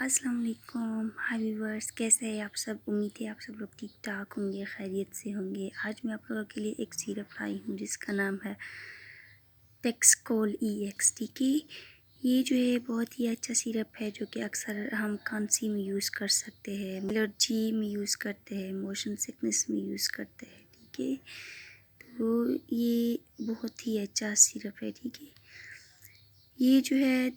السلام علیکم high viewers, کیسے ہیں آپ سب؟ امید ہے آپ سب لوگ ٹھیک ٹھاک ہوں گے، خیریت سے ہوں گے۔ آج میں آپ لوگوں کے لیے ایک سیرپ لائی ہوں جس کا نام ہے ٹیکسکول EX، ٹھیک ہے۔ یہ جو ہے بہت ہی اچھا سیرپ ہے جو کہ اکثر ہم کھانسی میں یوز کر سکتے ہیں، الرجی میں یوز کرتے ہیں، موشن سکنس میں یوز کرتے ہیں، ٹھیک ہے۔ تو یہ بہت ہی اچھا سیرپ ہے، ٹھیک ہے۔ یہ جو ہے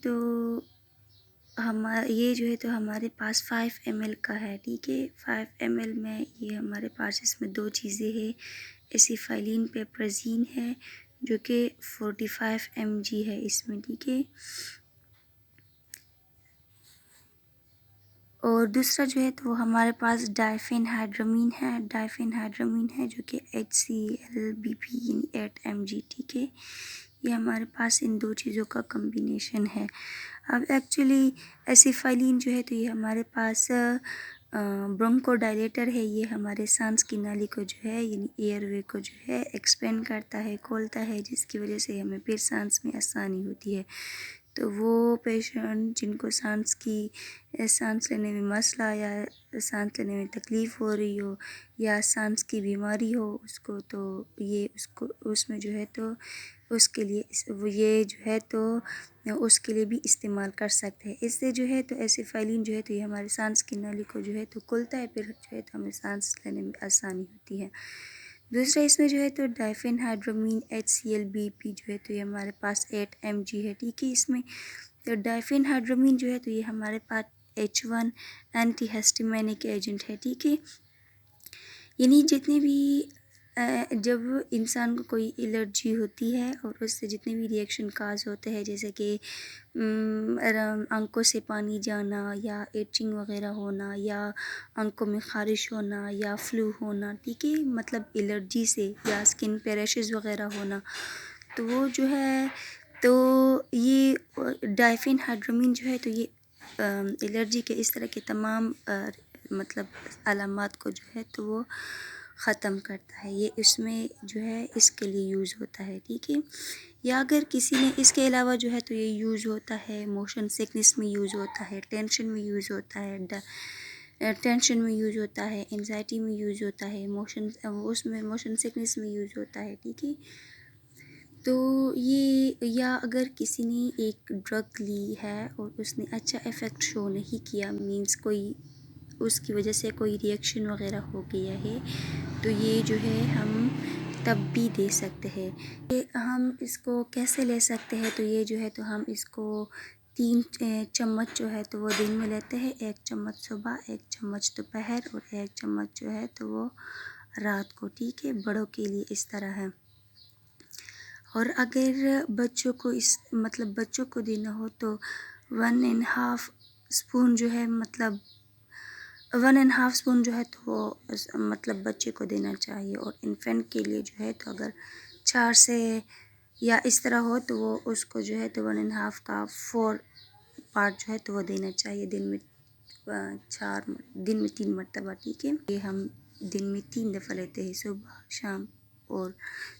تو ہمارے پاس 5 ml کا ہے، ٹھیک ہے۔ 5 ml میں یہ ہمارے پاس اس میں 2 چیزیں ہیں، ایسیفائلین پیپرزین ہے جو کہ 45 mg ہے اس میں، ٹھیک ہے۔ اور دوسرا جو ہے تو وہ ہمارے پاس ڈائفینہائڈرامین ہے جو کہ HCl-BP یعنی 8 mg، ٹھیک ہے۔ یہ ہمارے پاس ان 2 چیزوں کا کمبینیشن ہے۔ اب ایکچولی ایسیفائلین جو ہے تو یہ ہمارے پاس برونکو ڈائلیٹر ہے، یہ ہمارے سانس کی نالی کو جو ہے یعنی ایئر وے کو جو ہے ایکسپینڈ کرتا ہے، کھولتا ہے، جس کی وجہ سے ہمیں پھر سانس میں آسانی ہوتی ہے۔ تو وہ پیشنٹ جن کو سانس لینے میں مسئلہ یا سانس لینے میں تکلیف ہو رہی ہو یا سانس کی بیماری ہو اس میں جو ہے تو اس کے لیے یہ جو ہے تو اس کے لیے بھی استعمال کر سکتے ہیں۔ اس سے جو ہے تو ایسیفائلین جو ہے تو یہ ہمارے سانس کی نالی کو جو ہے تو کھلتا ہے، پھر جو ہے تو ہمیں سانس لینے میں آسانی ہوتی ہے۔ دوسرا اس میں جو ہے تو ڈائفینہائڈرامین HCl-BP جو ہے تو یہ ہمارے پاس 8 mg ہے، ٹھیک ہے۔ اس میں تو ڈائفینہائڈرامین جو ہے تو یہ ہمارے پاس H1 اینٹی ہسٹامینک ایجنٹ ہے، ٹھیک ہے۔ یعنی جتنے بھی جب انسان کو کوئی الرجی ہوتی ہے اور اس سے جتنے بھی ریئیکشن کاز ہوتے ہیں، جیسے کہ آنکھوں سے پانی جانا یا ایچنگ وغیرہ ہونا یا آنکھوں میں خارش ہونا یا فلو ہونا، ٹھیک ہے، مطلب الرجی سے، یا اسکن پہ ریشز وغیرہ ہونا، تو وہ جو ہے تو یہ ڈائفینہائڈرامین جو ہے تو یہ الرجی کے اس طرح کے تمام مطلب علامات کو جو ہے تو وہ ختم کرتا ہے۔ یہ اس میں جو ہے اس کے لیے یوز ہوتا ہے، ٹھیک ہے۔ یا اگر کسی نے اس کے علاوہ جو ہے تو یہ یوز ہوتا ہے موشن سکنس میں یوز ہوتا ہے، ٹینشن میں یوز ہوتا ہے، انزائٹی میں یوز ہوتا ہے، موشن سکنس میں یوز ہوتا ہے، ٹھیک ہے۔ تو یہ یا اگر کسی نے ایک ڈرگ لی ہے اور اس نے اچھا ایفیکٹ شو نہیں کیا، مینس کوئی اس کی وجہ سے کوئی ریئیکشن وغیرہ ہو گیا ہے، تو یہ جو ہے ہم تب بھی دے سکتے ہیں۔ یہ ہم اس کو کیسے لے سکتے ہیں؟ تو یہ جو ہے تو ہم اس کو 3 چمچ جو ہے تو وہ دن میں لیتے ہیں، 1 چمچ صبح، 1 چمچ دوپہر اور 1 چمچ جو ہے تو وہ رات کو، ٹھیک ہے۔ بڑوں کے لیے اس طرح ہے۔ اور اگر بچوں کو دینا ہو تو 1.5 اسپون جو ہے تو وہ مطلب بچے کو دینا چاہیے۔ اور انفینٹ کے لیے جو ہے تو اگر 4 سے یا اس طرح ہو تو وہ اس کو جو ہے تو 1.5 کا 4 پارٹ جو ہے تو وہ دینا چاہیے دن میں 3 مرتبہ، ٹھیک ہے۔ یہ ہم دن میں 3 دفعہ لیتے ہیں،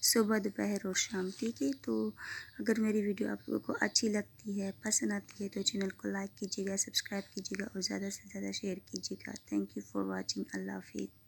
صبح دوپہر اور شام، ٹھیک ہے۔ تو اگر میری ویڈیو آپ لوگوں کو اچھی لگتی ہے، پسند آتی ہے، تو چینل کو لائک کیجیے گا، سبسکرائب کیجیے گا اور زیادہ سے زیادہ شیئر کیجیے گا۔ Thank you for watching. اللہ حافظ۔